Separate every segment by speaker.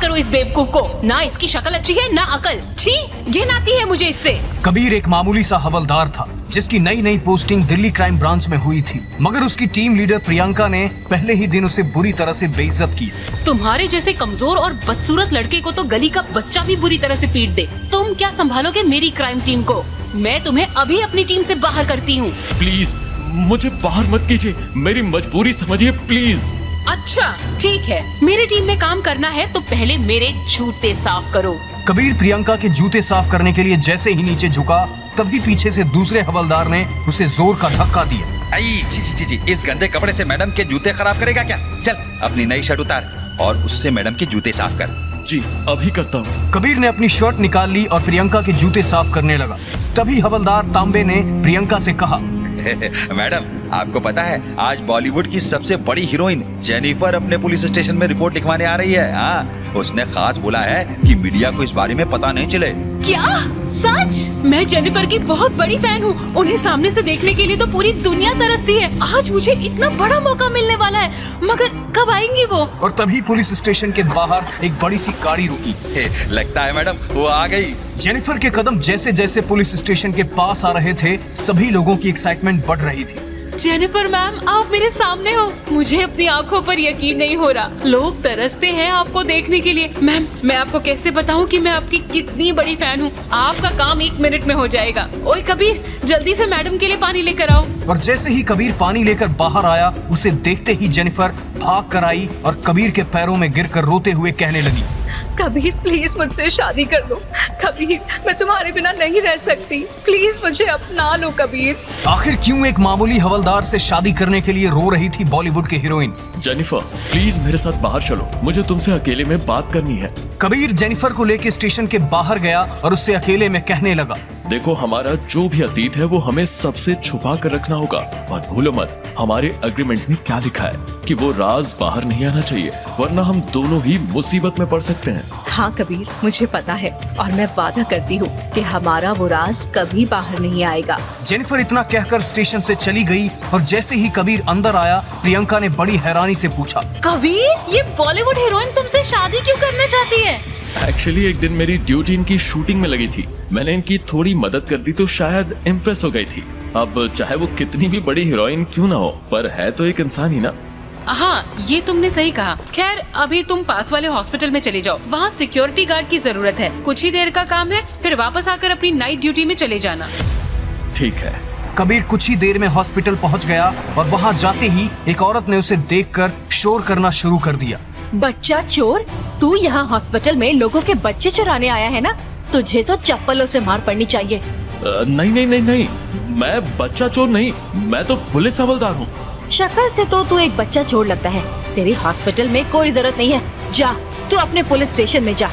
Speaker 1: करो इस बेवकूफ को। ना इसकी शक्ल अच्छी है ना अकल। छी, घिन आती है मुझे इससे।
Speaker 2: कबीर एक मामूली सा हवलदार था जिसकी नई नई पोस्टिंग दिल्ली क्राइम ब्रांच में हुई थी, मगर उसकी टीम लीडर प्रियंका ने पहले ही दिन उसे बुरी तरह से बेइज्जत किया।
Speaker 1: तुम्हारे जैसे कमजोर और बदसूरत लड़के को तो गली का बच्चा भी बुरी तरह से पीट दे। तुम क्या संभालोगे मेरी क्राइम टीम को? मैं तुम्हें अभी अपनी टीम से बाहर करती हूँ।
Speaker 3: प्लीज मुझे बाहर मत कीजिए, मेरी मजबूरी समझिए प्लीज।
Speaker 1: अच्छा ठीक है, मेरी टीम में काम करना है तो पहले मेरे जूते साफ करो।
Speaker 2: कबीर प्रियंका के जूते साफ करने के लिए जैसे ही नीचे झुका, तभी पीछे से दूसरे हवलदार ने उसे जोर का धक्का दिया।
Speaker 4: आई छी, इस गंदे कपड़े से मैडम के जूते खराब करेगा क्या? चल अपनी नई शर्ट उतार और उससे मैडम के जूते साफ कर।
Speaker 3: जी अभी करता हूँ।
Speaker 2: कबीर ने अपनी शर्ट निकाल ली और प्रियंका के जूते साफ करने लगा। तभी हवलदार तांबे ने प्रियंका से कहा,
Speaker 4: मैडम आपको पता है आज बॉलीवुड की सबसे बड़ी हीरोइन जेनिफर अपने पुलिस स्टेशन में रिपोर्ट लिखवाने आ रही है। हाँ, उसने खास बोला है कि मीडिया को इस बारे में पता नहीं चले।
Speaker 1: क्या सच? मैं जेनिफर की बहुत बड़ी फैन हूँ। उन्हें सामने से देखने के लिए तो पूरी दुनिया तरसती है। आज मुझे इतना बड़ा मौका मिलने वाला है, मगर कब आएंगी वो?
Speaker 2: और तभी पुलिस स्टेशन के बाहर एक बड़ी सी गाड़ी रुकी।
Speaker 4: लगता है मैडम वो आ गई।
Speaker 2: जेनिफर के कदम जैसे जैसे पुलिस स्टेशन के पास आ रहे थे, सभी लोगों की एक्साइटमेंट बढ़ रही थी।
Speaker 1: जेनिफर मैम, आप मेरे सामने हो। मुझे अपनी आंखों पर यकीन नहीं हो रहा। लोग तरसते हैं आपको देखने के लिए। मैम, मैं आपको कैसे बताऊं कि मैं आपकी कितनी बड़ी फैन हूं। आपका काम 1 मिनट में हो जाएगा। ओए कबीर, जल्दी से मैडम के लिए पानी लेकर आओ।
Speaker 2: और जैसे ही कबीर पानी लेकर बाहर आया, उसे देखते ही जेनिफर भाग कर आई और कबीर के पैरों में गिरकर रोते हुए कहने लगी,
Speaker 5: कबीर प्लीज मुझसे शादी कर लो। कबीर, मैं तुम्हारे बिना नहीं रह सकती। प्लीज मुझे अपना लो कबीर।
Speaker 2: आखिर क्यों एक मामूली हवलदार से शादी करने के लिए रो रही थी बॉलीवुड की हीरोइन?
Speaker 3: जेनिफर प्लीज मेरे साथ बाहर चलो, मुझे तुमसे अकेले में बात करनी है।
Speaker 2: कबीर जेनिफर को लेकर स्टेशन के बाहर गया और उससे अकेले में कहने लगा,
Speaker 3: देखो हमारा जो भी अतीत है वो हमें सबसे छुपा कर रखना होगा। और भूलो मत, हमारे एग्रीमेंट में क्या लिखा है कि वो राज बाहर नहीं आना चाहिए, वरना हम दोनों ही मुसीबत में पड़ सकते हैं।
Speaker 5: हाँ कबीर, मुझे पता है और मैं वादा करती हूँ कि हमारा वो राज कभी बाहर नहीं आएगा।
Speaker 2: जेनिफर इतना कहकर स्टेशन से चली गई और जैसे ही कबीर अंदर आया, प्रियंका ने बड़ी हैरानी से पूछा,
Speaker 1: कबीर, ये बॉलीवुड हीरोइन तुमसे शादी क्यों करना चाहती है?
Speaker 3: एक्चुअली एक दिन मेरी ड्यूटी इनकी शूटिंग में लगी थी, मैंने इनकी थोड़ी मदद कर दी तो शायद इम्प्रेस हो गई थी। अब चाहे वो कितनी भी बड़ी हीरोइन क्यों ना हो, पर है तो एक इंसान ही ना।
Speaker 1: हाँ, ये तुमने सही कहा। खैर अभी तुम पास वाले हॉस्पिटल में चले जाओ, वहाँ सिक्योरिटी गार्ड की जरूरत है। कुछ ही देर का काम है, फिर वापस आकर अपनी नाइट ड्यूटी में चले जाना।
Speaker 3: ठीक है।
Speaker 2: कबीर कुछ ही देर में हॉस्पिटल पहुंच गया और वहां जाते ही एक औरत ने उसे देखकर शोर करना शुरू कर दिया।
Speaker 5: बच्चा चोर, तू यहाँ हॉस्पिटल में लोगों के बच्चे चुराने आया है ना? तुझे तो चप्पलों से मार पड़नी चाहिए।
Speaker 3: नहीं, मैं बच्चा चोर नहीं, मैं तो पुलिस हवलदार हूँ।
Speaker 5: शक्ल से तो तू एक बच्चा चोर लगता है। तेरी हॉस्पिटल में कोई जरूरत नहीं है। जा, तू अपने पुलिस स्टेशन में जा।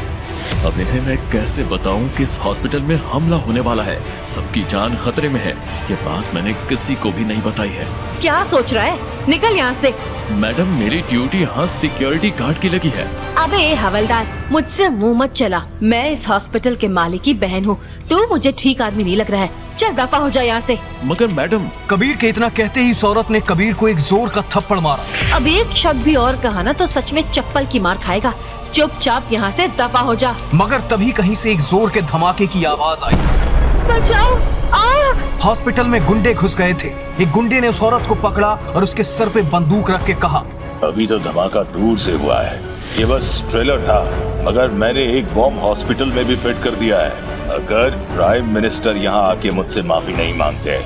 Speaker 3: अब इन्हें मैं कैसे बताऊं कि इस हॉस्पिटल में हमला होने वाला है, सबकी जान खतरे में है। ये बात मैंने किसी को भी नहीं बताई है।
Speaker 5: क्या सोच रहा है? निकल यहाँ से।
Speaker 3: मैडम मेरी ड्यूटी यहाँ सिक्योरिटी गार्ड की लगी है।
Speaker 5: अबे हवलदार, मुझसे मुंह मत चला। मैं इस हॉस्पिटल के मालिक की बहन हूँ। तू मुझे ठीक आदमी नहीं लग रहा है। चल दफा हो जा यहाँ से।
Speaker 3: मगर मैडम।
Speaker 2: कबीर के इतना कहते ही उस औरत ने कबीर को एक जोर का थप्पड़ मारा।
Speaker 5: अब एक शब्द भी और कहा ना तो सच में चप्पल की मार खाएगा। चुपचाप यहाँ से दफा हो जा।
Speaker 2: मगर तभी कहीं से एक जोर के धमाके की आवाज आई।
Speaker 5: बचाओ!
Speaker 2: हॉस्पिटल में गुंडे घुस गए थे। एक गुंडे ने उस औरत को पकड़ा और उसके सर पे बंदूक रख के कहा,
Speaker 6: अभी तो धमाका दूर से हुआ है, ये बस ट्रेलर था, मगर मैंने एक बॉम्ब हॉस्पिटल में भी फिट कर दिया है। अगर प्राइम मिनिस्टर यहाँ आके मुझसे माफी नहीं मांगते,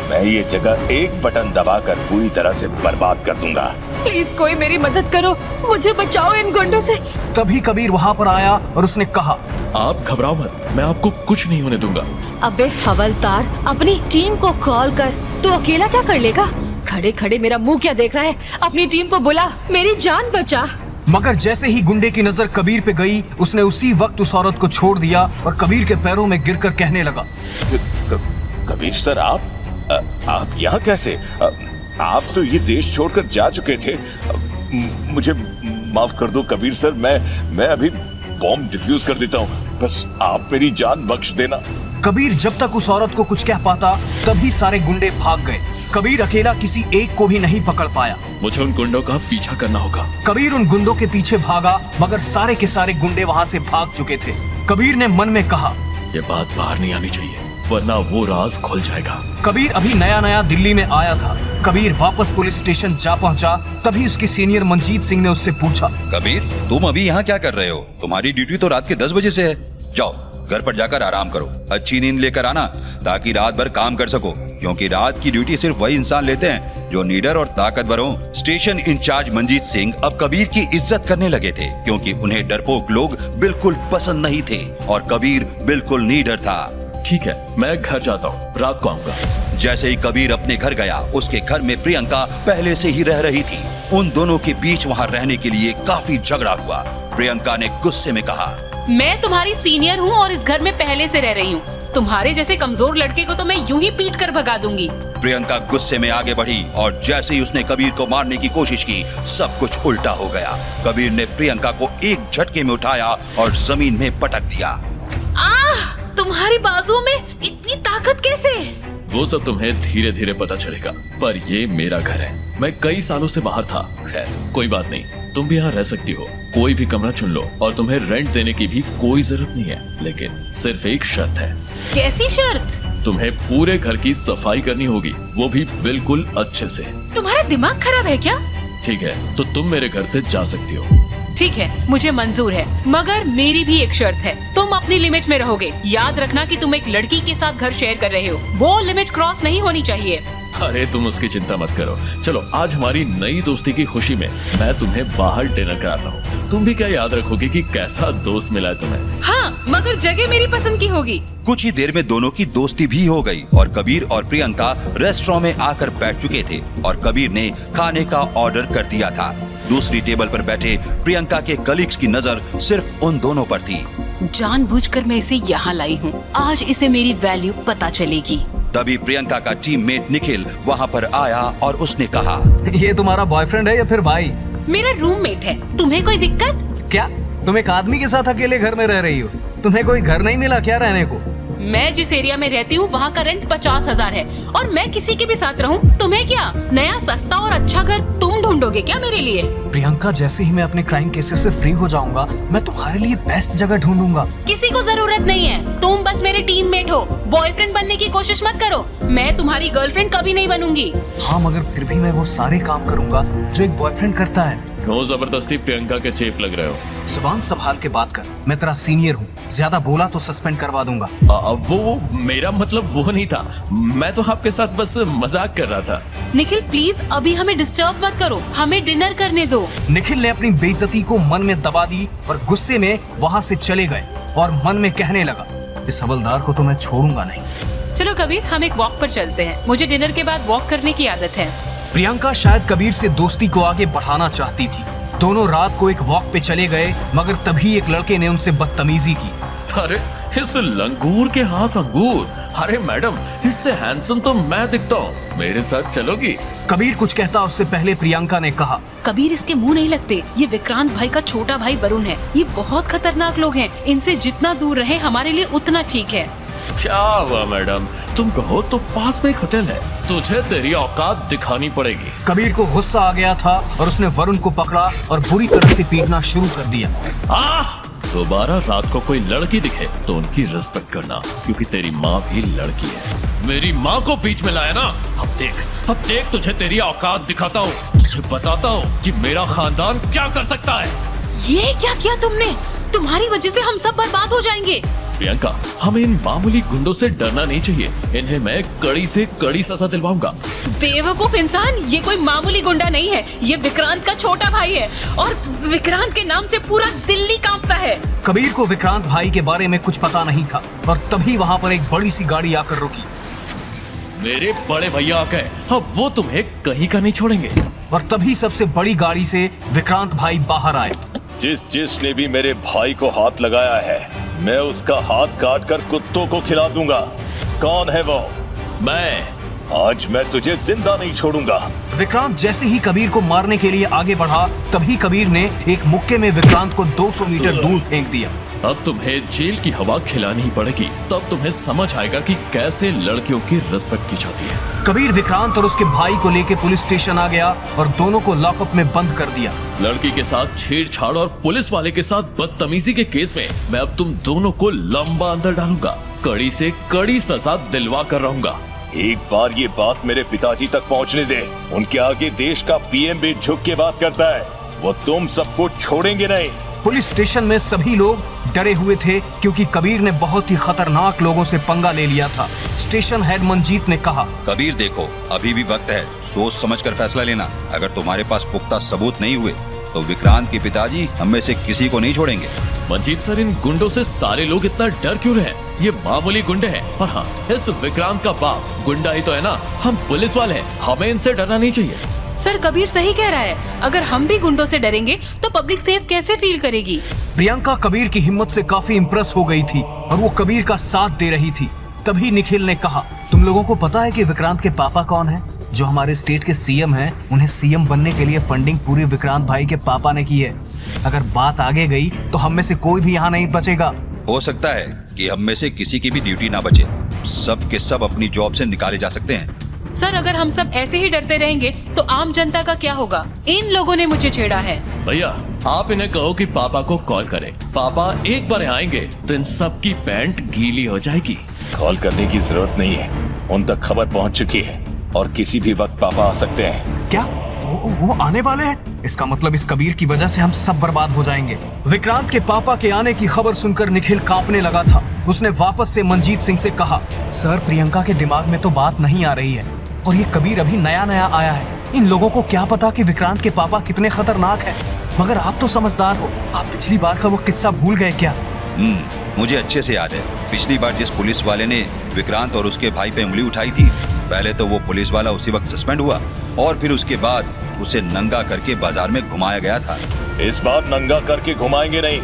Speaker 6: मैं ये जगह एक बटन दबाकर पूरी तरह से बर्बाद कर दूंगा।
Speaker 5: प्लीज कोई मेरी मदद करो, मुझे बचाओ इन गुंडों से।
Speaker 2: तभी कबीर वहाँ पर आया और उसने कहा,
Speaker 3: आप घबराओ मत, मैं आपको कुछ नहीं होने दूंगा।
Speaker 5: अबे हवलदार, अपनी टीम को कॉल कर। तू अकेला क्या कर लेगा? खड़े खड़े मेरा मुंह क्या देख रहा है? अपनी टीम को बुला, मेरी जान बचा।
Speaker 2: मगर जैसे ही गुंडे की नजर कबीर पे गई, उसने उसी वक्त उस औरत को छोड़ दिया और कबीर के पैरों में गिरकर कहने लगा,
Speaker 6: कबीर सर, आप यहाँ कैसे? आप तो ये देश छोड़कर जा चुके थे। मुझे माफ कर दो कबीर सर, मैं अभी बॉम्ब डिफ्यूज कर देता हूँ, बस आप मेरी जान बख्श देना।
Speaker 2: कबीर जब तक उस औरत को कुछ कह पाता तभी सारे गुंडे भाग गए। कबीर अकेला किसी एक को भी नहीं पकड़ पाया।
Speaker 3: मुझे उन गुंडों का पीछा करना होगा।
Speaker 2: कबीर उन गुंडों के पीछे भागा मगर सारे के सारे गुंडे वहाँ से भाग चुके थे। कबीर ने मन में कहा,
Speaker 3: ये बात बाहर नहीं आनी चाहिए वरना वो राज खुल जाएगा।
Speaker 2: कबीर अभी नया नया दिल्ली में आया था। कबीर वापस पुलिस स्टेशन जा पहुंचा। तभी उसके सीनियर मंजीत सिंह ने उससे पूछा,
Speaker 4: कबीर तुम अभी यहाँ क्या कर रहे हो? तुम्हारी ड्यूटी तो रात के 10 बजे से है। जाओ घर पर जाकर आराम करो, अच्छी नींद लेकर आना ताकि रात भर काम कर सको, क्योंकि रात की ड्यूटी सिर्फ वही इंसान लेते हैं जो निडर और ताकतवर हो। स्टेशन इंचार्ज मंजीत सिंह अब कबीर की इज्जत करने लगे थे, क्योंकि उन्हें डरपोक लोग बिल्कुल पसंद नहीं थे और कबीर बिल्कुल निडर था।
Speaker 3: ठीक है, मैं घर जाता हूँ, रात को आऊंगा।
Speaker 4: जैसे ही कबीर अपने घर गया, उसके घर में प्रियंका पहले से ही रह रही थी। उन दोनों के बीच वहाँ रहने के लिए काफी झगड़ा हुआ। प्रियंका ने गुस्से में कहा,
Speaker 1: मैं तुम्हारी सीनियर हूँ और इस घर में पहले से रह रही हूँ। तुम्हारे जैसे कमजोर लड़के को तो मैं यूं ही पीट कर भगा दूंगी।
Speaker 4: प्रियंका गुस्से में आगे बढ़ी और जैसे ही उसने कबीर को मारने की कोशिश की, सब कुछ उल्टा हो गया। कबीर ने प्रियंका को एक झटके में उठाया और जमीन में पटक दिया।
Speaker 1: तुम्हारी बाजुओं में इतनी ताकत कैसे?
Speaker 3: वो सब तुम्हें धीरे धीरे पता चलेगा, पर ये मेरा घर है। मैं कई सालों से बाहर था। खैर कोई बात नहीं, तुम भी यहाँ रह सकती हो। कोई भी कमरा चुन लो और तुम्हें रेंट देने की भी कोई जरूरत नहीं है, लेकिन सिर्फ एक शर्त है।
Speaker 1: कैसी शर्त?
Speaker 3: तुम्हें पूरे घर की सफाई करनी होगी, वो भी बिल्कुल अच्छे से।
Speaker 1: तुम्हारा दिमाग खराब है क्या?
Speaker 3: ठीक है, तो तुम मेरे घर से जा सकती हो।
Speaker 1: ठीक है, मुझे मंजूर है, मगर मेरी भी एक शर्त है। तुम अपनी लिमिट में रहोगे। याद रखना कि तुम एक लड़की के साथ घर शेयर कर रहे हो, वो लिमिट क्रॉस नहीं होनी चाहिए।
Speaker 3: अरे तुम उसकी चिंता मत करो। चलो आज हमारी नई दोस्ती की खुशी में मैं तुम्हें बाहर डिनर कराता हूँ। तुम भी क्या याद रखोगे कि कैसा दोस्त मिला है तुम्हें।
Speaker 1: हाँ, मगर जगह मेरी पसंद की होगी।
Speaker 4: कुछ ही देर में दोनों की दोस्ती भी हो गई और कबीर और प्रियंका रेस्टोरेंट में आकर बैठ चुके थे और कबीर ने खाने का ऑर्डर कर दिया था। दूसरी टेबल पर बैठे प्रियंका के कलीग्स की नजर सिर्फ उन दोनों पर थी।
Speaker 1: जानबूझकर मैं इसे यहाँ लाई हूँ, आज इसे मेरी वैल्यू पता चलेगी।
Speaker 4: तभी प्रियंका का टीममेट निखिल वहाँ पर आया और उसने कहा,
Speaker 2: ये तुम्हारा बॉयफ्रेंड है या फिर भाई?
Speaker 1: मेरा रूममेट है। तुम्हें कोई दिक्कत?
Speaker 2: क्या तुम एक आदमी के साथ अकेले घर में रह रही हो? तुम्हें कोई घर नहीं मिला क्या रहने को?
Speaker 1: मैं जिस एरिया में रहती हूँ वहाँ का रेंट 50,000 है और मैं किसी के भी साथ रहूँ, तुम्हें क्या? नया सस्ता और अच्छा घर तुम ढूंढोगे क्या मेरे लिए?
Speaker 2: प्रियंका, जैसे ही मैं अपने क्राइम केसेस से फ्री हो जाऊंगा, मैं तुम्हारे लिए बेस्ट जगह ढूंढूंगा।
Speaker 1: किसी को जरूरत नहीं है, तुम बस मेरे टीममेट हो। बॉयफ्रेंड बनने की कोशिश मत करो, मैं तुम्हारी गर्लफ्रेंड कभी नहीं बनूंगी।
Speaker 2: हाँ, मगर फिर भी मैं वो सारे काम करूंगा जो एक बॉयफ्रेंड करता है।
Speaker 3: क्यों जबरदस्ती प्रियंका के चेप लग रहे हो?
Speaker 2: जुबान संभाल के बात कर, मैं तेरा सीनियर हूँ। ज्यादा बोला तो सस्पेंड करवा दूंगा।
Speaker 3: वो मेरा मतलब वो नहीं था। मैं तो आपके साथ बस मजाक कर रहा था।
Speaker 1: निखिल प्लीज अभी हमें डिस्टर्ब मत करो, हमें डिनर करने दो।
Speaker 2: निखिल ने अपनी बेइज्जती को मन में दबा दी और गुस्से में वहाँ से चले गए और मन में कहने लगा, इस हवलदार को तो मैं छोड़ूंगा नहीं।
Speaker 1: चलो कबीर, हम एक वॉक पर चलते हैं। मुझे डिनर के बाद वॉक करने की आदत है।
Speaker 2: प्रियंका शायद कबीर से दोस्ती को आगे बढ़ाना चाहती थी। दोनों रात को एक वॉक पे चले गए, मगर तभी एक लड़के ने उनसे बदतमीजी की।
Speaker 3: अरे इस लंगूर के हाथ अंगूर। अरे मैडम, इससे हैंडसम तो मैं दिखता हूँ, मेरे साथ चलोगी?
Speaker 2: कबीर कुछ कहता उससे पहले प्रियंका ने कहा,
Speaker 1: कबीर इसके मुंह नहीं लगते। ये विक्रांत भाई का छोटा भाई वरुण है। ये बहुत खतरनाक लोग हैं, इनसे जितना दूर रहे हमारे लिए उतना ठीक है।
Speaker 3: क्या हुआ मैडम, तुम कहो तो पास में एक होटल है, तुझे तेरी औकात दिखानी पड़ेगी।
Speaker 2: कबीर को गुस्सा आ गया था और उसने वरुण को पकड़ा और बुरी तरह से पीटना शुरू कर दिया।
Speaker 3: दोबारा रात को कोई लड़की दिखे तो उनकी रिस्पेक्ट करना, क्योंकि तेरी माँ भी लड़की है। मेरी माँ को बीच में लाया ना, अब देख तुझे तेरी औकात दिखाता हूँ। तुझे बताता हूँ कि मेरा खानदान क्या कर सकता है।
Speaker 1: ये क्या किया तुमने? तुम्हारी वजह से हम सब बर्बाद हो जाएंगे।
Speaker 3: प्रियंका, हमें इन मामूली गुंडों से डरना नहीं चाहिए। इन्हें मैं कड़ी से कड़ी सजा दिलवाऊंगा।
Speaker 1: बेवकूफ इंसान, ये कोई मामूली गुंडा नहीं है, ये विक्रांत का छोटा भाई है और विक्रांत के नाम से पूरा दिल्ली कांपता है।
Speaker 2: कबीर को विक्रांत भाई के बारे में कुछ पता नहीं था और तभी वहाँ पर एक बड़ी सी गाड़ी आकर रुकी।
Speaker 3: मेरे बड़े भैया आ गए, अब वो तुम्हें कहीं का नहीं छोड़ेंगे।
Speaker 2: और तभी सबसे बड़ी गाड़ी से विक्रांत भाई बाहर आए।
Speaker 6: जिसने भी मेरे भाई को हाथ लगाया है, मैं उसका हाथ काट कर कुत्तों को खिला दूंगा। कौन है वो?
Speaker 3: मैं।
Speaker 6: आज मैं तुझे जिंदा नहीं छोड़ूंगा।
Speaker 2: विक्रांत जैसे ही कबीर को मारने के लिए आगे बढ़ा, तभी कबीर ने एक मुक्के में विक्रांत को 200 मीटर दूर फेंक दिया।
Speaker 3: अब तुम्हें जेल की हवा खिलानी ही पड़ेगी, तब तुम्हें समझ आएगा कि कैसे लड़कियों की रिस्पेक्ट की जाती है।
Speaker 2: कबीर विक्रांत और उसके भाई को लेके पुलिस स्टेशन आ गया और दोनों को लॉकअप में बंद कर दिया।
Speaker 3: लड़की के साथ छेड़छाड़ और पुलिस वाले के साथ बदतमीजी के केस में मैं अब तुम दोनों को लंबा अंदर डालूंगा, कड़ी से कड़ी सजा दिलवा कर रहूंगा।
Speaker 6: एक बार ये बात मेरे पिताजी तक पहुंचने दे। उनके आगे देश का पीएम भी झुक के बात करता है। वो तुम सबको छोड़ेंगे नहीं।
Speaker 2: पुलिस स्टेशन में सभी लोग डरे हुए थे क्योंकि कबीर ने बहुत ही खतरनाक लोगों से पंगा ले लिया था। स्टेशन हेड मंजीत ने कहा,
Speaker 4: कबीर देखो, अभी भी वक्त है, सोच समझ कर फैसला लेना। अगर तुम्हारे पास पुख्ता सबूत नहीं हुए तो विक्रांत के पिताजी हम में से किसी को नहीं छोड़ेंगे।
Speaker 3: मंजीत सर, इन गुंडों से सारे लोग इतना डर क्यों रहे? ये मामूली गुंडे हैं। और हाँ, इस विक्रांत का बाप गुंडा ही तो है ना। हम पुलिस वाले हैं, हमें इनसे डरना नहीं चाहिए।
Speaker 1: सर कबीर सही कह रहा है, अगर हम भी गुंडों से डरेंगे तो पब्लिक सेफ कैसे फील करेगी।
Speaker 2: प्रियंका कबीर की हिम्मत से काफी इम्प्रेस हो गई थी और वो कबीर का साथ दे रही थी। तभी निखिल ने कहा, तुम लोगों को पता है कि विक्रांत के पापा कौन है? जो हमारे स्टेट के सीएम हैं, उन्हें सीएम बनने के लिए फंडिंग पूरी विक्रांत भाई के पापा ने की है। अगर बात आगे गई तो हम में से कोई भी यहाँ नहीं बचेगा।
Speaker 4: हो सकता है कि हम में से किसी की भी ड्यूटी ना बचे, सब के सब अपनी जॉब से निकाले जा सकते हैं।
Speaker 1: सर अगर हम सब ऐसे ही डरते रहेंगे तो आम जनता का क्या होगा? इन लोगों ने मुझे छेड़ा है।
Speaker 3: भैया, आप इन्हें कहो कि पापा को कॉल करें। पापा एक बार आएंगे तो इन सब की पैंट गीली हो जाएगी।
Speaker 6: कॉल करने की जरूरत नहीं है, उन तक खबर पहुंच चुकी है और किसी भी वक्त पापा आ सकते हैं।
Speaker 2: क्या वो आने वाले हैं? इसका मतलब इस कबीर की वजह से हम सब बर्बाद हो जाएंगे। विक्रांत के पापा के आने की खबर सुनकर निखिल कांपने लगा था। उसने वापस से मंजीत सिंह से कहा, सर प्रियंका के दिमाग में तो बात नहीं आ रही है और ये कबीर अभी नया नया आया है। इन लोगों को क्या पता कि विक्रांत के पापा कितने खतरनाक हैं। मगर आप तो समझदार हो, आप पिछली बार का वो किस्सा भूल गए क्या?
Speaker 4: मुझे अच्छे से याद है, पिछली बार जिस पुलिस वाले ने विक्रांत और उसके भाई पे उंगली उठाई थी, पहले तो वो पुलिस वाला उसी वक्त सस्पेंड हुआ और फिर उसके बाद उसे नंगा करके बाजार में घुमाया गया था।
Speaker 6: इस बार नंगा करके घुमाएंगे नहीं,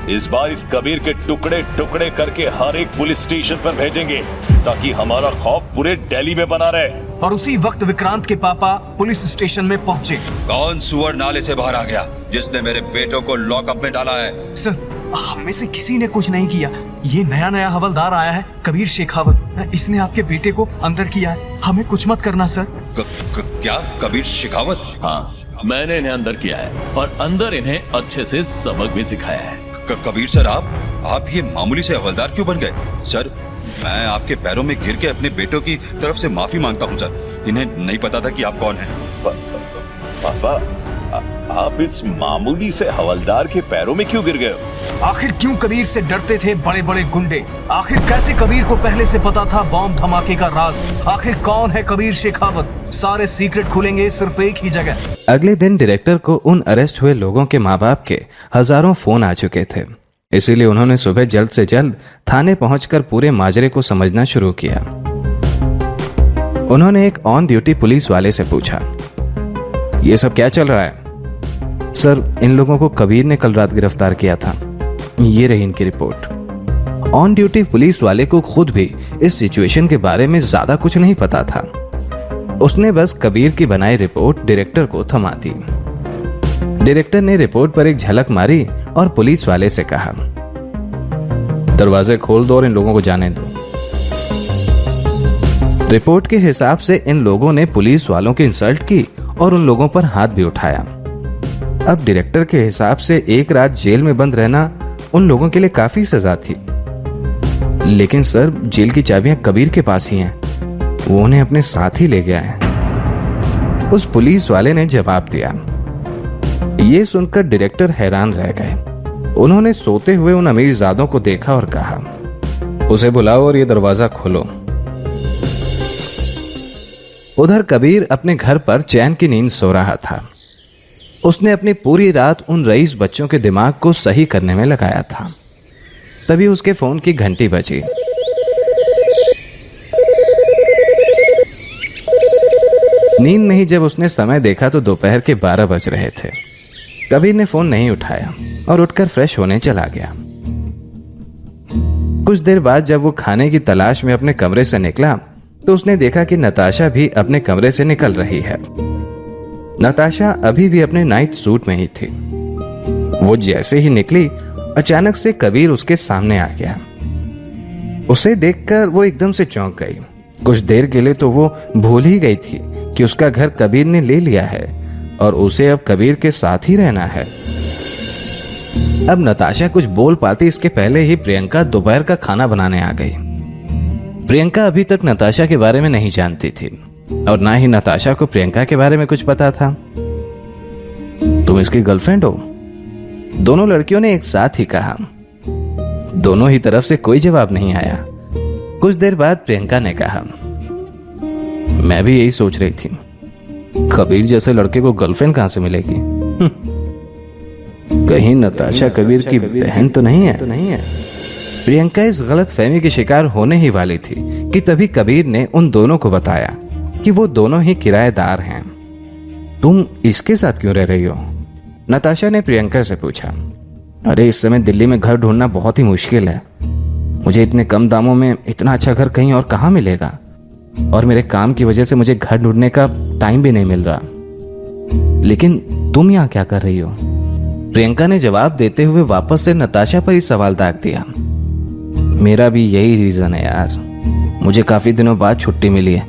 Speaker 6: इस बार इस कबीर के टुकड़े टुकड़े करके हर एक पुलिस स्टेशन पर भेजेंगे ताकि हमारा खौफ पूरे दिल्ली में बना रहे।
Speaker 2: और उसी वक्त विक्रांत के पापा पुलिस स्टेशन में पहुंचे।
Speaker 4: कौन सुअर नाले से बाहर आ गया जिसने मेरे बेटों को लॉकअप में डाला है?
Speaker 2: सर हम में से किसी ने कुछ नहीं किया। ये नया नया हवलदार आया है, कबीर शेखावत। इसने आपके बेटे को अंदर किया है। हमें कुछ मत करना सर।
Speaker 4: क्या कबीर शेखावत?
Speaker 3: हाँ, मैंने इन्हें अंदर किया है और अंदर इन्हें अच्छे से सबक भी सिखाया है।
Speaker 4: कबीर सर, आप ये मामूली से हवलदार क्यों बन गए? सर मैं आपके पैरों में गिर के अपने बेटों की तरफ से माफी मांगता हूँ सर। इन्हें नहीं पता था कि आप कौन हैं।
Speaker 6: पापा, आप इस मामूली से हवलदार के पैरों में क्यों गिर गए?
Speaker 2: आखिर क्यों कबीर से डरते थे बड़े बड़े गुंडे? आखिर कैसे कबीर को पहले से पता था बॉम्ब धमाके का राज? आखिर कौन है कबीर शेखावत? सारे सीक्रेट खुलेंगे सिर्फ एक ही जगह।
Speaker 7: अगले दिन डायरेक्टर को उन अरेस्ट हुए लोगों के माँ बाप के हजारों फोन आ चुके थे, इसीलिए उन्होंने सुबह जल्द से जल्द थाने पहुंचकर पूरे माजरे को समझना शुरू किया। उन्होंने एक ऑन ड्यूटी पुलिस वाले से पूछा, ये सब क्या चल रहा है? सर इन लोगों को कबीर ने कल रात गिरफ्तार किया था, ये रही इनकी रिपोर्ट। ऑन ड्यूटी पुलिस वाले को खुद भी इस सिचुएशन के बारे में ज्यादा कुछ नहीं पता था। उसने बस कबीर की बनाई रिपोर्ट डायरेक्टर को थमा दी। डायरेक्टर ने रिपोर्ट पर एक झलक मारी और पुलिस वाले से कहा, दरवाजे खोल दो और इन लोगों को जाने दो। रिपोर्ट के हिसाब से इन लोगों ने पुलिस वालों की इंसल्ट की और उन लोगों पर हाथ भी उठाया। अब डायरेक्टर के हिसाब से एक रात जेल में बंद रहना उन लोगों के लिए काफी सजा थी। लेकिन सर जेल की चाबियां कबीर के पास ही हैं, वो उन्हें अपने साथ ही ले गया है। उस पुलिस वाले ने जवाब दिया। ये सुनकर डायरेक्टर हैरान रह गए। उन्होंने सोते हुए उन अमीरजादों को देखा और कहा, उसे बुलाओ और ये दरवाजा खोलो। उधर कबीर अपने घर पर चैन की नींद सो रहा था। उसने अपनी पूरी रात उन रईस बच्चों के दिमाग को सही करने में लगाया था। तभी उसके फोन की घंटी बजी। नींद में ही जब उसने समय देखा तो दोपहर के 12 बज रहे थे। कबीर ने फोन नहीं उठाया और उठकर फ्रेश होने चला गया। कुछ देर बाद जब वो खाने की तलाश में अपने कमरे से निकला तो उसने देखा कि नताशा भी अपने कमरे से निकल रही है। नताशा अभी भी अपने नाइट सूट में ही थी। वो जैसे ही निकली अचानक से कबीर उसके सामने आ गया। उसे देखकर वो एकदम से चौंक गई। कुछ देर के लिए तो वो भूल ही गई थी कि उसका घर कबीर ने ले लिया है और उसे अब कबीर के साथ ही रहना है। अब नताशा कुछ बोल पाती इसके पहले ही प्रियंका दोपहर का खाना बनाने आ गई। प्रियंका अभी तक नताशा के बारे में नहीं जानती थी और ना ही नताशा को प्रियंका के बारे में कुछ पता था। तुम इसकी गर्लफ्रेंड हो? दोनों लड़कियों ने एक साथ ही कहा। दोनों ही तरफ से कोई जवाब नहीं आया। कुछ देर बाद प्रियंका ने कहा, मैं भी यही सोच रही थी, कबीर जैसे लड़के को गर्लफ्रेंड कहां से मिलेगी? कहीं नताशा कबीर की बहन तो नहीं है? प्रियंका इस गलत फहमी की शिकार होने ही वाली थी कि तभी कबीर ने उन दोनों को बताया कि वो दोनों ही किराएदार हैं। तुम इसके साथ क्यों रह रही हो? नताशा ने प्रियंका से पूछा। अरे इस समय दिल्ली में घर ढूंढना बहुत ही मुश्किल है। मुझे इतने कम दामों में इतना अच्छा घर कहीं और कहां मिलेगा? और मेरे काम की वजह से मुझे घर ढूंढने का टाइम भी नहीं मिल रहा। लेकिन तुम यहां क्या कर रही हो? प्रियंका ने जवाब देते हुए वापस से नताशा पर ही सवाल दाग दिया। मेरा भी यही रीजन है यार। मुझे काफी दिनों बाद छुट्टी मिली है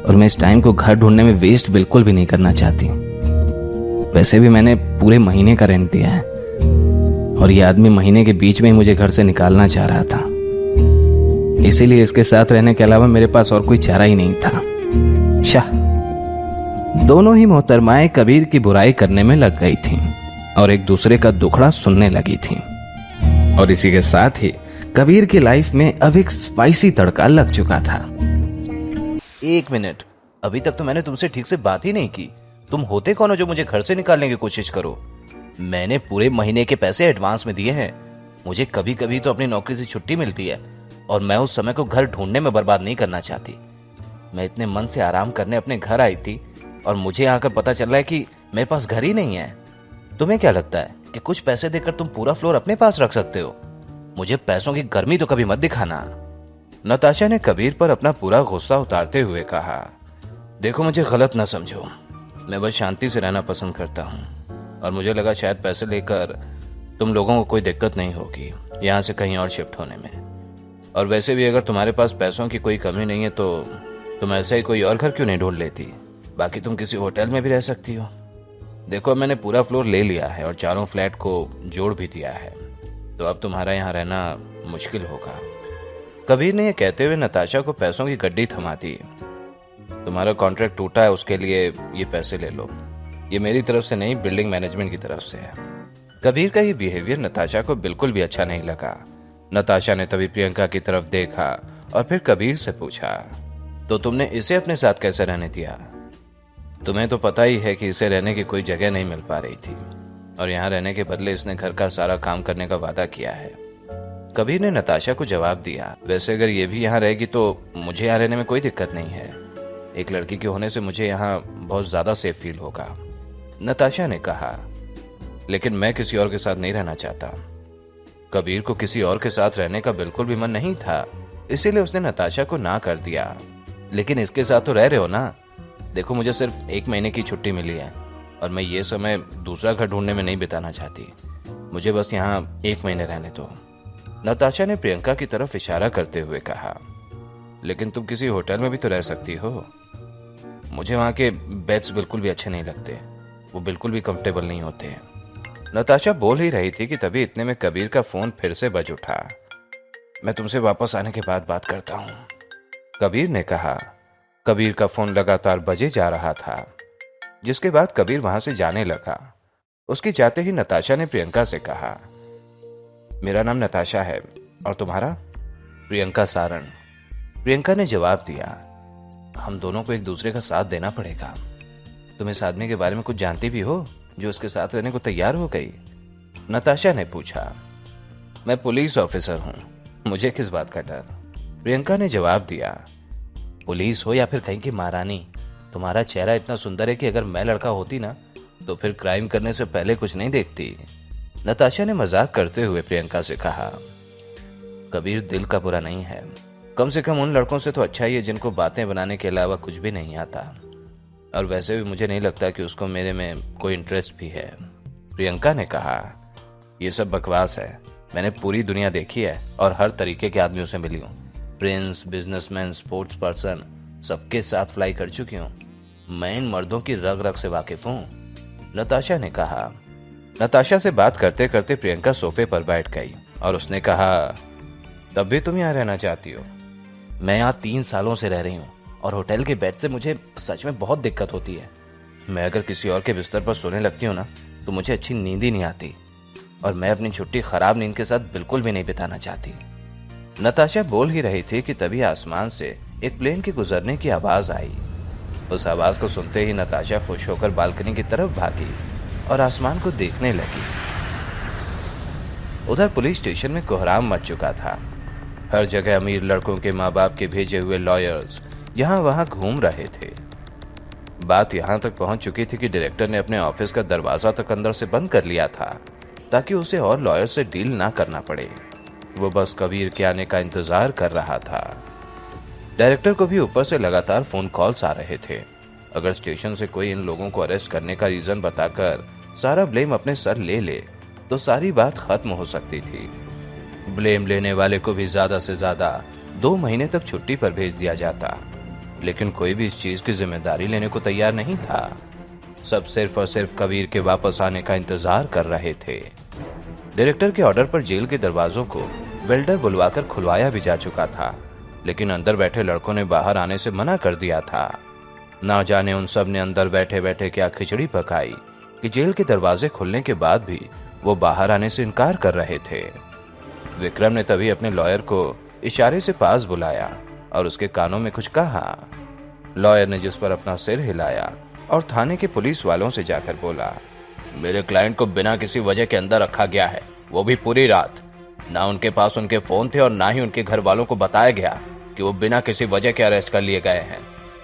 Speaker 7: और मैं इस टाइम को घर ढूंढने में वेस्ट बिल्कुल भी नहीं करना चाहती। वैसे भी मैंने पूरे महीने का रेंट दिया है और ये आदमी महीने के बीच में ही मुझे घर से निकालना चाह रहा था। इसीलिए इसके साथ रहने के अलावा मेरे पास और कोई चारा ही नहीं था। शाह। दोनों ही मोहतरमाएं कबीर की बुराई करने में लग गई थीं और एक दूसरे का दुखड़ा सुनने लगी थीं। और इसी के साथ ही कबीर की लाइफ में अब एक स्पाइसी तड़का लग चुका था।
Speaker 8: 1 मिनट, अभी तक तो मैंने तुमसे ठीक से बात ही नहीं की। तुम होते कौन हो जो मुझे घर से निकालने की कोशिश करो? मैंने पूरे महीने के पैसे एडवांस में दिए हैं। मुझे कभी कभी तो अपनी नौकरी से छुट्टी मिलती है और मैं उस समय को घर ढूंढने में बर्बाद नहीं करना चाहती। मैं इतने मन से आराम करने अपने घर आई थी और मुझे आकर पता चल रहा है कि मेरे पास घर ही नहीं है। तुम्हें क्या लगता है कि कुछ पैसे देकर तुम पूरा फ्लोर अपने पास रख सकते हो? मुझे पैसों की गर्मी तो कभी मत दिखाना। नताशा ने कबीर पर अपना पूरा गुस्सा उतारते हुए कहा, देखो मुझे गलत ना समझो, मैं बस शांति से रहना पसंद करता हूँ और मुझे लगा शायद पैसे लेकर तुम लोगों को कोई दिक्कत नहीं होगी यहाँ से कहीं और शिफ्ट होने में। और वैसे भी अगर तुम्हारे पास पैसों की कोई कमी नहीं है तो तुम ऐसा ही कोई और घर क्यों नहीं ढूंढ लेती? बाकी तुम किसी होटल में भी रह सकती हो। देखो मैंने पूरा फ्लोर ले लिया है और 4 फ्लैट को जोड़ भी दिया है, तो अब तुम्हारा यहाँ रहना मुश्किल होगा। कबीर ने यह कहते हुए नताशा को पैसों की गड्डी थमा दी। तुम्हारा कॉन्ट्रैक्ट टूटा है, उसके लिए ये पैसे ले लो। ये मेरी तरफ से नहीं, बिल्डिंग मैनेजमेंट की तरफ से है। कबीर का ये बिहेवियर नताशा को बिल्कुल भी अच्छा नहीं लगा। नताशा ने तभी प्रियंका की तरफ देखा और फिर कबीर से पूछा, तो तुमने इसे अपने साथ कैसे रहने दिया? तुम्हें तो पता ही है कि इसे रहने की कोई जगह नहीं मिल पा रही थी और यहाँ रहने के बदले इसने घर का सारा काम करने का वादा किया है। कबीर ने नताशा को जवाब दिया, वैसे अगर ये भी यहाँ रहेगी तो मुझे यहाँ रहने में कोई दिक्कत नहीं है। एक लड़की के होने से मुझे यहाँ बहुत ज्यादा सेफ फील होगा। नताशा ने कहा, लेकिन मैं किसी और के साथ नहीं रहना चाहता। कबीर को किसी और के साथ रहने का बिल्कुल भी मन नहीं था, इसीलिए उसने नताशा को ना कर दिया। लेकिन इसके साथ तो रह रहे हो ना? देखो मुझे सिर्फ 1 महीने की छुट्टी मिली है और मैं ये समय दूसरा घर ढूंढने में नहीं बिताना चाहती। मुझे बस यहाँ 1 महीने रहने दो। नताशा ने प्रियंका की तरफ इशारा करते हुए कहा, लेकिन तुम किसी होटल में भी तो रह सकती हो। मुझे वहाँ के बेड्स बिल्कुल भी अच्छे नहीं लगते, वो बिल्कुल भी कंफर्टेबल नहीं होते। नताशा बोल ही रही थी कि तभी इतने में कबीर का फोन फिर से बज उठा। मैं तुमसे वापस आने के बाद बात करता हूँ, कबीर ने कहा। कबीर का फोन लगातार बजे जा रहा था, जिसके बाद कबीर वहां से जाने लगा। उसके जाते ही नताशा ने प्रियंका से कहा, मेरा नाम नताशा है और तुम्हारा? प्रियंका सारण। प्रियंका ने जवाब दिया, हम दोनों को एक दूसरे का साथ देना पड़ेगा। तुम इस आदमी के बारे में कुछ जानती भी हो जो उसके साथ रहने को तैयार हो गई? नताशा ने पूछा। मैं पुलिस ऑफिसर हूं, मुझे किस बात का डर? प्रियंका ने जवाब दिया, पुलिस हो या फिर कहीं की महारानी, तुम्हारा चेहरा इतना सुंदर है कि अगर मैं लड़का होती ना तो फिर क्राइम करने से पहले कुछ नहीं देखती। नताशा ने मजाक करते हुए प्रियंका से कहा, कबीर दिल का बुरा नहीं है, कम से कम उन लड़कों से तो अच्छा ही है जिनको बातें बनाने के अलावा कुछ भी नहीं आता। और वैसे भी मुझे नहीं लगता कि उसको मेरे में कोई इंटरेस्ट भी है। प्रियंका ने कहा, ये सब बकवास है। मैंने पूरी दुनिया देखी है और हर तरीके के आदमियों से मिली हूँ। प्रिंस, बिजनेसमैन, स्पोर्ट्स पर्सन, सबके साथ फ्लाई कर चुकी हूँ। मैं इन मर्दों की रग रग से वाकिफ हूँ, नताशा ने कहा। नताशा से बात करते करते प्रियंका सोफे पर बैठ गई और उसने कहा, तब भी तुम यहाँ रहना चाहती हो? मैं यहाँ 3 सालों से रह रही हूँ और होटल के बेड से मुझे सच में बहुत दिक्कत होती है। मैं अगर किसी और के बिस्तर पर सोने लगती हूँ ना तो मुझे अच्छी नींद ही नहीं आती और मैं अपनी छुट्टी खराब नींद के साथ बिल्कुल भी नहीं बिताना चाहती। नताशा बोल ही रही थी कि तभी आसमान से एक प्लेन के गुजरने की आवाज आई। उस आवाज को सुनते ही नताशा खुश होकर बालकनी की तरफ भागी और आसमान को देखने लगी। उधर पुलिस स्टेशन में कोहराम मच चुका था। हर जगह अमीर लड़कों के माँ बाप के भेजे हुए लॉयर्स यहाँ वहां घूम रहे थे। बात यहाँ तक पहुंच चुकी थी कि डायरेक्टर ने अपने ऑफिस का दरवाजा तक अंदर से बंद कर लिया था ताकि उसे और लॉयर से डील ना करना पड़े। वो बस कबीर के आने का इंतजार कर रहा था। डायरेक्टर को भी ऊपर से लगातार फोन कॉल्स आ रहे थे। अगर स्टेशन से कोई इन लोगों को अरेस्ट करने का रीजन बताकर सारा ब्लेम अपने सर ले ले तो सारी बात खत्म हो सकती थी। ब्लेम लेने वाले को भी ज्यादा से ज्यादा 2 महीने तक छुट्टी पर भेज दिया जाता, लेकिन कोई भी इस चीज की जिम्मेदारी लेने को तैयार नहीं था। सब सिर्फ और सिर्फ कबीर के वापस आने का इंतजार कर रहे थे। डायरेक्टर के ऑर्डर पर जेल के दरवाजों को वेल्डर बुलवाकर खुलवाया भी जा चुका था, लेकिन अंदर बैठे लड़कों ने बाहर आने से मना कर दिया था। ना जाने उन सब ने अंदर बैठे बैठे क्या खिचड़ी पकाई कि जेल के दरवाजे खुलने के बाद भी वो बाहर आने से इनकार कर रहे थे। विक्रम ने तभी अपने लॉयर को इशारे से पास बुलाया और उसके कानों में कुछ कहा। लॉयर ने जिस पर अपना सिर हिलाया और थाने के पुलिस वालों से जाकर बोला, मेरे क्लाइंट को बिना किसी वजह के अंदर रखा गया है, वो भी पूरी रात। ना उनके पास उनके फोन थे और ना ही उनके घर वालों को बताया गया कि वो बिना किसी वजह के अरेस्ट कर लिए गए हैं।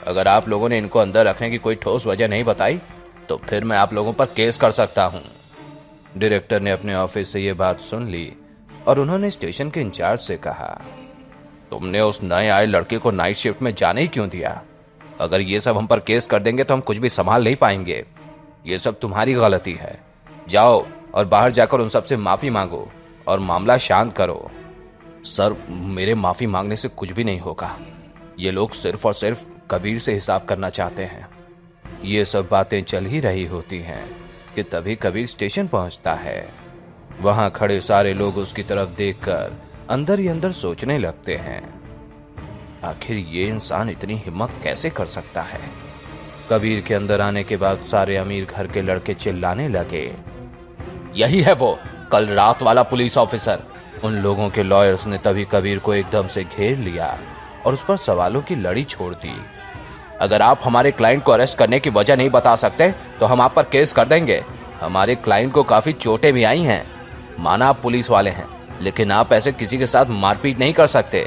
Speaker 8: अगर आप लोगों ने इनको अंदर रखने की कोई ठोस वजह नहीं बताई तो फिर मैं आप लोगों पर केस कर सकता हूँ। डायरेक्टर ने अपने ऑफिस से ये बात सुन ली और उन्होंने स्टेशन के इंचार्ज से कहा, तुमने उस नए आए लड़के को नाइट शिफ्ट में जाने ही क्यों दिया? अगर ये सब हम पर केस कर देंगे तो हम कुछ भी संभाल नहीं पाएंगे। ये सब तुम्हारी गलती है। जाओ और बाहर जाकर उन सबसे माफी मांगो और मामला शांत करो। सर, मेरे माफी मांगने से कुछ भी नहीं होगा। ये लोग सिर्फ और सिर्फ कबीर से हिसाब करना चाहते हैं। ये सब बातें चल ही रही होती हैं कि तभी कबीर स्टेशन पहुंचता है। वहां खड़े सारे लोग उसकी तरफ देखकर अंदर ही अंदर सोचने लगते हैं, आखिर ये इंसान इतनी हिम्मत कैसे कर सकता है। कबीर के अंदर आने के बाद सारे अमीर घर के लड़के चिल्लाने लगे, यही है वो कल रात वाला पुलिस ऑफिसर। उन लोगों के लॉयर्स ने तभी कबीर को एकदम से घेर लिया और उस पर सवालों की लड़ी छोड़ दी। अगर आप हमारे क्लाइंट को अरेस्ट करने की वजह नहीं बता सकते तो हम आप पर केस कर देंगे। हमारे क्लाइंट को काफी चोटें भी आई हैं। माना आप पुलिस वाले हैं, लेकिन आप ऐसे किसी के साथ मारपीट नहीं कर सकते।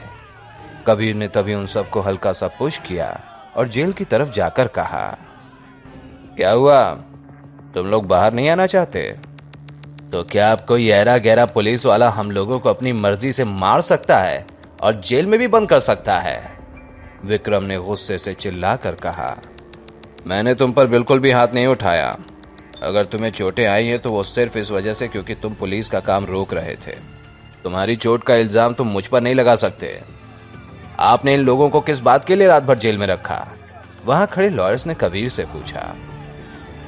Speaker 8: कबीर ने तभी उन सबको हल्का सा पुश किया और जेल की तरफ जाकर कहा, क्या हुआ, तुम लोग बाहर नहीं आना चाहते? तो क्या आप कोई ऐरा गहरा पुलिस वाला हम लोगों को अपनी मर्जी से मार सकता है और जेल में भी बंद कर सकता है? विक्रम ने गुस्से से चिल्लाकर कहा, मैंने तुम पर बिल्कुल भी हाथ नहीं उठाया। अगर तुम्हें चोटें आई हैं तो वो सिर्फ इस वजह से क्योंकि तुम पुलिस का काम रोक रहे थे। तुम्हारी चोट का इल्जाम तुम मुझ पर नहीं लगा सकते। आपने इन लोगों को किस बात के लिए रात भर जेल में रखा? वहां खड़े लॉयर्स ने कबीर से पूछा।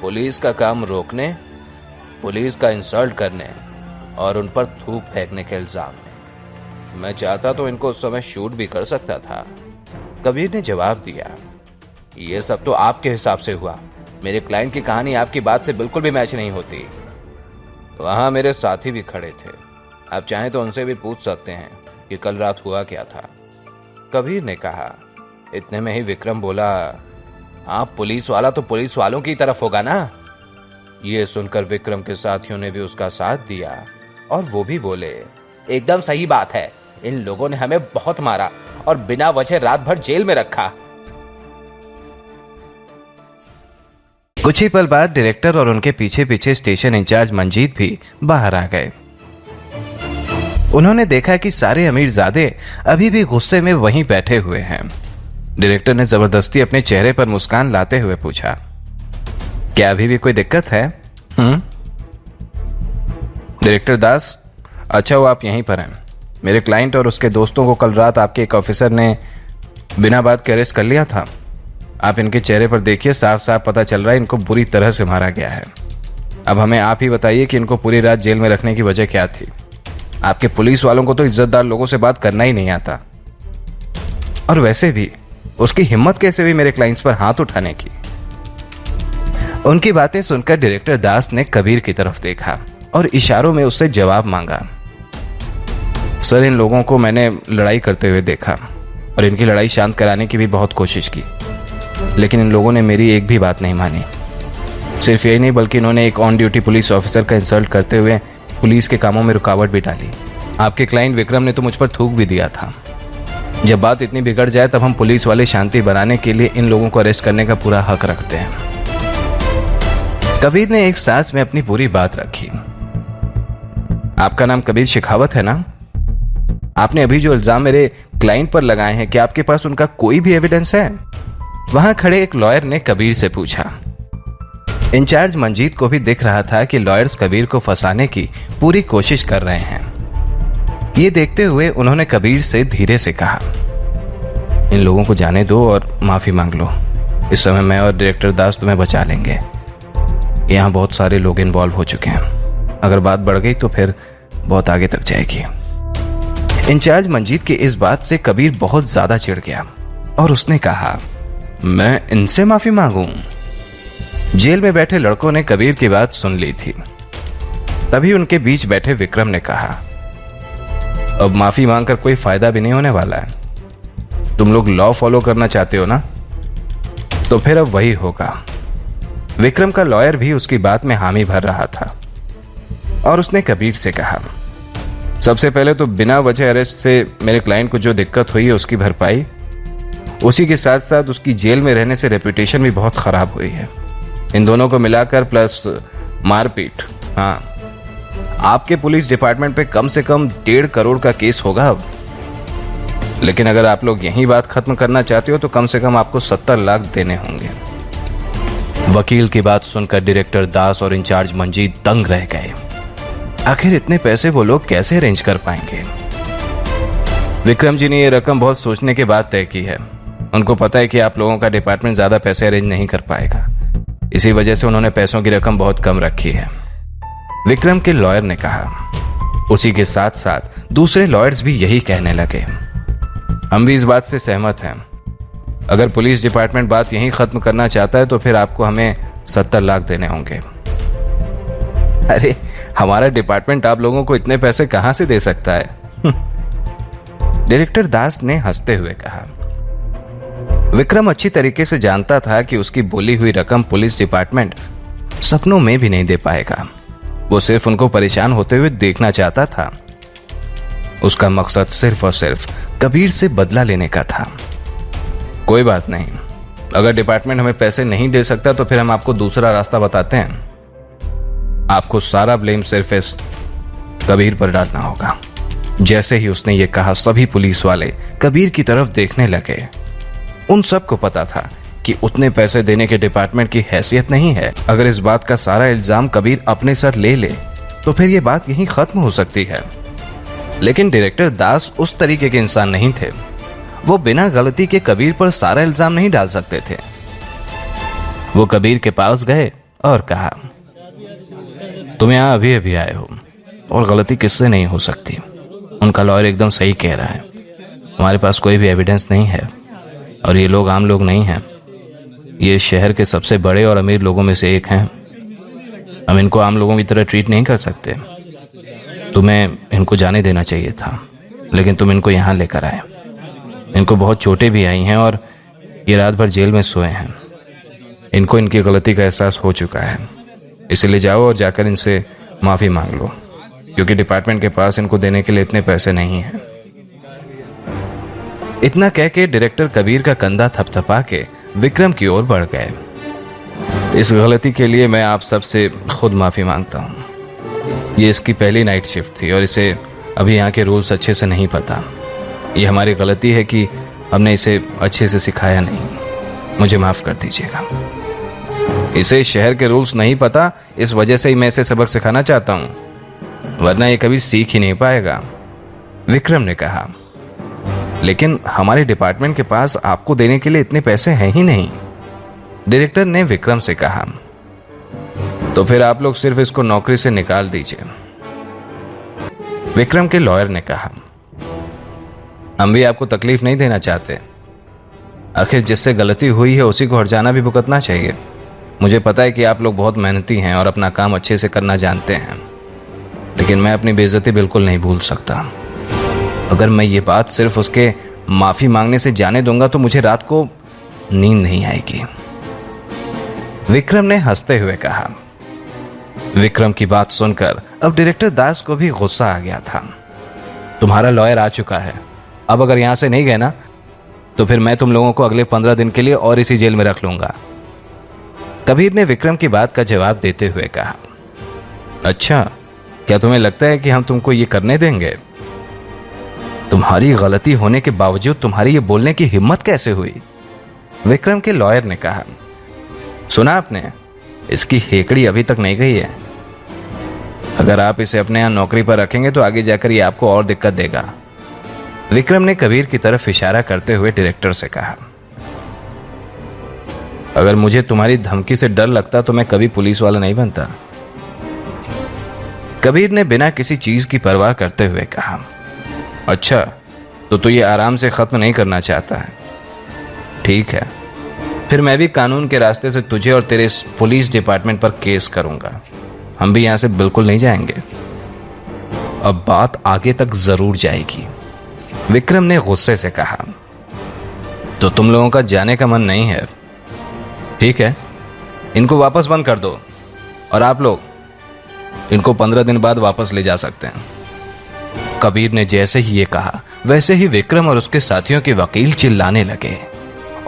Speaker 8: पुलिस का काम रोकने, पुलिस का इंसल्ट करने और उन पर थूक फेंकने के इल्जाम में। मैं चाहता तो इनको उस समय शूट भी कर सकता था। कबीर ने जवाब दिया, यह सब तो आपके हिसाब से हुआ। मेरे क्लाइंट की कहानी आपकी बात से बिल्कुल भी मैच नहीं होती। वहां मेरे साथी भी खड़े थे, आप चाहें तो उनसे भी पूछ सकते हैं कि कल रात हुआ क्या था। कबीर ने कहा। इतने में ही विक्रम बोला, हाँ, पुलिस वाला तो पुलिस वालों की तरफ होगा ना। ये सुनकर विक्रम के साथियों ने भी उसका साथ दिया और वो भी बोले, एकदम सही बात है। इन लोगों ने हमें बहुत मारा और बिना वजह रात भर जेल में रखा।
Speaker 7: कुछ ही पल बाद डायरेक्टर और उनके पीछे पीछे स्टेशन इंचार्ज मंजीत भी बाहर आ गए। उन्होंने देखा कि सारे अमीरजादे अभी भी गुस्से में वहीं बैठे हुए हैं। डायरेक्टर ने जबरदस्ती अपने चेहरे पर मुस्कान लाते हुए पूछा, क्या अभी भी कोई दिक्कत है? डायरेक्टर दास, अच्छा वो आप यहीं पर हैं। मेरे क्लाइंट और उसके दोस्तों को कल रात आपके एक ऑफिसर ने बिना बात के अरेस्ट कर लिया था। आप इनके चेहरे पर देखिए, साफ साफ पता चल रहा है इनको बुरी तरह से मारा गया है। अब हमें आप ही बताइए कि इनको पूरी रात जेल में रखने की वजह क्या थी। आपके पुलिस वालों को तो इज्जतदार लोगों से बात करना ही नहीं आता, और वैसे भी उसकी हिम्मत कैसे हुई मेरे क्लाइंट्स पर हाथ उठाने की। उनकी बातें सुनकर डायरेक्टर दास ने कबीर की तरफ देखा और इशारों में उससे जवाब मांगा। सर, इन लोगों को मैंने लड़ाई करते हुए देखा और इनकी लड़ाई शांत कराने की भी बहुत कोशिश की, लेकिन इन लोगों ने मेरी एक भी बात नहीं मानी। सिर्फ यही नहीं बल्कि इन्होंने एक ऑन ड्यूटी पुलिस ऑफिसर का इंसल्ट करते हुए पुलिस के कामों में रुकावट भी डाली। आपके क्लाइंट विक्रम ने तो मुझ पर थूक भी दिया था। जब बात इतनी बिगड़ जाए तब हम पुलिस वाले शांति बनाने के लिए इन लोगों को अरेस्ट करने का पूरा हक रखते हैं। कबीर ने एक सांस में अपनी पूरी बात रखी। आपका नाम कबीर शेखावत है ना? आपने अभी जो इल्जाम मेरे क्लाइंट पर लगाए हैं, क्या आपके पास उनका कोई भी एविडेंस है? वहां खड़े एक लॉयर ने कबीर से पूछा। इंचार्ज मंजीत को भी दिख रहा था कि लॉयर्स कबीर को फंसाने की पूरी कोशिश कर रहे हैं। ये देखते हुए उन्होंने कबीर से धीरे से कहा, इन लोगों को जाने दो और माफी मांग लो। इस समय मैं और डायरेक्टर दास तुम्हें बचा लेंगे। यहां बहुत सारे लोग इन्वॉल्व हो चुके हैं। अगर बात बढ़ गई तो फिर बहुत आगे तक जाएगी। इंचार्ज मंजीत की इस बात से कबीर बहुत ज्यादा चिढ़ गया और उसने कहा, मैं इनसे माफी मांगूं? जेल में बैठे लड़कों ने कबीर की बात सुन ली थी। तभी उनके बीच बैठे विक्रम ने कहा, अब माफी मांगकर कोई फायदा भी नहीं होने वाला है। तुम लोग लॉ फॉलो करना चाहते हो ना, तो फिर अब वही होगा। विक्रम का लॉयर भी उसकी बात में हामी भर रहा था और उसने कबीर से कहा, सबसे पहले तो बिना वजह अरेस्ट से मेरे क्लाइंट को जो दिक्कत हुई है उसकी भरपाई, उसी के साथ साथ उसकी जेल में रहने से रेपुटेशन भी बहुत खराब हुई है। इन दोनों को मिलाकर प्लस मारपीट। हाँ, आपके पुलिस डिपार्टमेंट पे कम से कम 1.5 करोड़ का केस होगा अब। लेकिन अगर आप लोग यही बात खत्म करना चाहते हो तो कम से कम आपको 70 लाख देने होंगे। वकील की बात सुनकर डायरेक्टर दास और इंचार्ज मंजीत दंग रह गए। आखिर इतने पैसे वो लोग कैसे अरेंज कर पाएंगे? विक्रम जी ने यह रकम बहुत सोचने के बाद तय की है। उनको पता है कि आप लोगों का डिपार्टमेंट ज्यादा पैसे अरेंज नहीं कर पाएगा, इसी वजह से उन्होंने पैसों की रकम बहुत कम रखी है, विक्रम के लॉयर ने कहा। उसी के साथ साथ दूसरे लॉयर्स भी यही कहने लगे। हम भी इस बात से सहमत हैं। अगर पुलिस डिपार्टमेंट बात यहीं खत्म करना चाहता है तो फिर आपको हमें 70 लाख देने होंगे। अरे, हमारा डिपार्टमेंट आप लोगों को इतने पैसे कहां से दे सकता है? डायरेक्टर दास ने हंसते हुए कहा। विक्रम अच्छी तरीके से जानता था कि उसकी बोली हुई रकम पुलिस डिपार्टमेंट सपनों में भी नहीं दे पाएगा। वो सिर्फ उनको परेशान होते हुए देखना चाहता था। उसका मकसद सिर्फ और सिर्फ कबीर से बदला लेने का था। कोई बात नहीं, अगर डिपार्टमेंट हमें पैसे नहीं दे सकता तो फिर हम आपको दूसरा रास्ता बताते हैं। आपको सारा ब्लेम सिर्फ इस कबीर पर डालना होगा। जैसे ही उसने ये कहा, सभी पुलिस वाले कबीर की तरफ देखने लगे। उन सबको पता था कि उतने पैसे देने के डिपार्टमेंट की हैसियत नहीं है। अगर इस बात का सारा इल्जाम कबीर अपने सर ले ले तो फिर ये बात यहीं खत्म हो सकती है। लेकिन डायरेक्टर दास उस तरीके के इंसान नहीं थे। वो बिना गलती के कबीर पर सारा इल्जाम नहीं डाल सकते थे। वो कबीर के पास गए और कहा, तुम यहां अभी अभी आए हो और गलती किससे नहीं हो सकती। उनका लॉयर एकदम सही कह रहा है। हमारे पास कोई भी एविडेंस नहीं है और ये लोग आम लोग नहीं हैं। ये शहर के सबसे बड़े और अमीर लोगों में से एक हैं। हम इनको आम लोगों की तरह ट्रीट नहीं कर सकते। तुम्हें इनको जाने देना चाहिए था, लेकिन तुम इनको यहाँ लेकर आए। इनको बहुत चोटें भी आई हैं और ये रात भर जेल में सोए हैं। इनको इनकी गलती का एहसास हो चुका है, इसलिए जाओ और जाकर इनसे माफी मांग लो, क्योंकि डिपार्टमेंट के पास इनको देने के लिए इतने पैसे नहीं हैं। इतना कह के डायरेक्टर कबीर का कंधा थपथपा के विक्रम की ओर बढ़ गए। इस गलती के लिए मैं आप सबसे खुद माफी मांगता हूँ। ये इसकी पहली नाइट शिफ्ट थी और इसे अभी यहाँ के रूल्स अच्छे से नहीं पता। ये हमारी गलती है कि हमने इसे अच्छे से सिखाया नहीं। मुझे माफ कर दीजिएगा। इसे शहर के रूल्स नहीं पता, इस वजह से ही मैं इसे सबक सिखाना चाहता हूँ। वरना ये कभी सीख ही नहीं पाएगा, विक्रम ने कहा। लेकिन हमारे डिपार्टमेंट के पास आपको देने के लिए इतने पैसे हैं ही नहीं, डायरेक्टर ने विक्रम से कहा। तो फिर आप लोग सिर्फ इसको नौकरी से निकाल दीजिए, विक्रम के लॉयर ने कहा। हम भी आपको तकलीफ नहीं देना चाहते, आखिर जिससे गलती हुई है उसी को हर्जाना भी भुगतना चाहिए। मुझे पता है कि आप लोग बहुत मेहनती हैं और अपना काम अच्छे से करना जानते हैं, लेकिन मैं अपनी बेइज्जती बिल्कुल नहीं भूल सकता। अगर मैं ये बात सिर्फ उसके माफी मांगने से जाने दूंगा तो मुझे रात को नींद नहीं आएगी, विक्रम ने हंसते हुए कहा। विक्रम की बात सुनकर अब डायरेक्टर दास को भी गुस्सा आ गया था। तुम्हारा लॉयर आ चुका है, अब अगर यहां से नहीं गए ना तो फिर मैं तुम लोगों को अगले 15 दिन के लिए और इसी जेल में रख लूंगा, कबीर ने विक्रम की बात का जवाब देते हुए कहा। अच्छा, क्या तुम्हें लगता है कि हम तुमको ये करने देंगे? तुम्हारी गलती होने के बावजूद तुम्हारी ये बोलने की हिम्मत कैसे हुई? विक्रम के लॉयर ने कहा। सुना आपने, इसकी हेकड़ी अभी तक नहीं गई है। अगर आप इसे अपने यहां नौकरी पर रखेंगे तो आगे जाकर ये आपको और दिक्कत देगा, विक्रम ने कबीर की तरफ इशारा करते हुए डायरेक्टर से कहा। अगर मुझे तुम्हारी धमकी से डर लगता तो मैं कभी पुलिस वाला नहीं बनता, कबीर ने बिना किसी चीज की परवाह करते हुए कहा। अच्छा, तो ये आराम से खत्म नहीं करना चाहता है? ठीक है, फिर मैं भी कानून के रास्ते से तुझे और तेरे पुलिस डिपार्टमेंट पर केस करूंगा। हम भी यहां से बिल्कुल नहीं जाएंगे। अब बात आगे तक जरूर जाएगी, विक्रम ने गुस्से से कहा। तो तुम लोगों का जाने का मन नहीं है? ठीक है, इनको वापस बंद कर दो और आप लोग इनको 15 दिन बाद वापस ले जा सकते हैं। कबीर ने जैसे ही ये कहा वैसे ही विक्रम और उसके साथियों के वकील चिल्लाने लगे।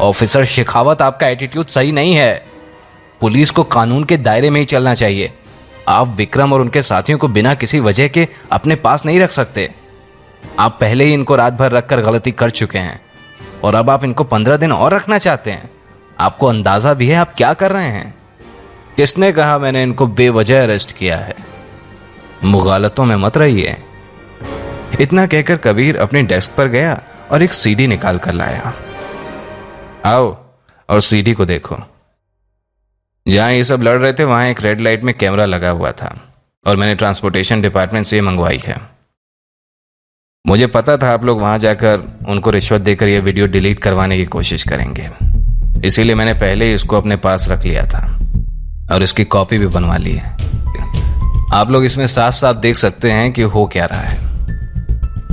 Speaker 7: ऑफिसर शेखावत, आपका एटीट्यूड सही नहीं है। पुलिस को कानून के दायरे में ही चलना चाहिए। आप विक्रम और उनके साथियों को बिना किसी वजह के अपने पास नहीं रख सकते। आप पहले ही इनको रात भर रखकर गलती कर चुके हैं और अब आप इनको 15 दिन और रखना चाहते हैं। आपको अंदाजा भी है आप क्या कर रहे हैं? किसने कहा मैंने इनको बेवजह अरेस्ट किया है? मुगालतों में मत रहिए। इतना कहकर कबीर अपने डेस्क पर गया और एक सीडी निकाल कर लाया। आओ और सीडी को देखो। जहां ये सब लड़ रहे थे वहां एक रेड लाइट में कैमरा लगा हुआ था और मैंने ट्रांसपोर्टेशन डिपार्टमेंट से मंगवाई है। मुझे पता था आप लोग वहां जाकर उनको रिश्वत देकर यह वीडियो डिलीट करवाने की कोशिश करेंगे, इसीलिए मैंने पहले ही इसको अपने पास रख लिया था और इसकी कॉपी भी बनवा ली है। आप लोग इसमें साफ साफ देख सकते हैं कि हो क्या रहा है।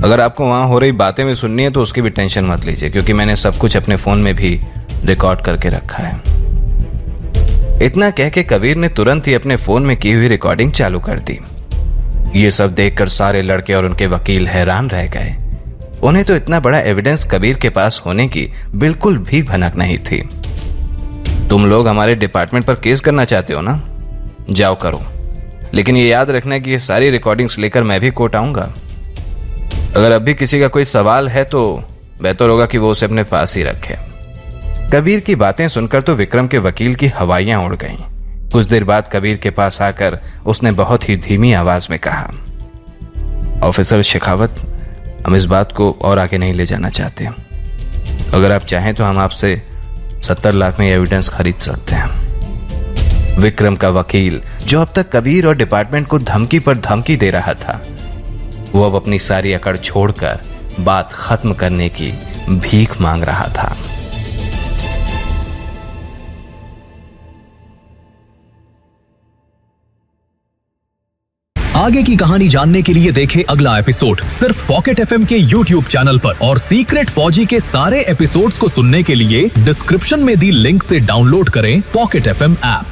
Speaker 7: अगर आपको वहां हो रही बातें भी सुननी है तो उसकी भी टेंशन मत लीजिए, क्योंकि मैंने सब कुछ अपने फोन में भी रिकॉर्ड करके रखा है। इतना कह के कबीर ने तुरंत ही अपने फोन में की हुई रिकॉर्डिंग चालू कर दी। ये सब देखकर सारे लड़के और उनके वकील हैरान रह गए। उन्हें तो इतना बड़ा एविडेंस कबीर के पास होने की बिल्कुल भी भनक नहीं थी। तुम लोग हमारे डिपार्टमेंट पर केस करना चाहते हो ना? जाओ करो, लेकिन ये याद रखना कि ये सारी रिकॉर्डिंग्स लेकर मैं भी कोर्ट आऊंगा। अगर अब भी किसी का कोई सवाल है तो बेहतर होगा कि वो उसे अपने पास ही रखे। कबीर की बातें सुनकर तो विक्रम के वकील की हवाइयां उड़ गईं। कुछ देर बाद कबीर के पास आकर उसने बहुत ही धीमी आवाज में कहा, ऑफिसर शेखावत, हम इस बात को और आगे नहीं ले जाना चाहते। अगर आप चाहें तो हम आपसे 70 लाख में एविडेंस खरीद सकते हैं। विक्रम का वकील, जो अब तक कबीर और डिपार्टमेंट को धमकी पर धमकी दे रहा था, वो अब अपनी सारी अकड़ छोड़कर बात खत्म करने की भीख मांग रहा था।
Speaker 9: आगे की कहानी जानने के लिए देखें अगला एपिसोड सिर्फ पॉकेट एफएम के YouTube चैनल पर, और सीक्रेट फौजी के सारे एपिसोड्स को सुनने के लिए डिस्क्रिप्शन में दी लिंक से डाउनलोड करें पॉकेट एफएम ऐप।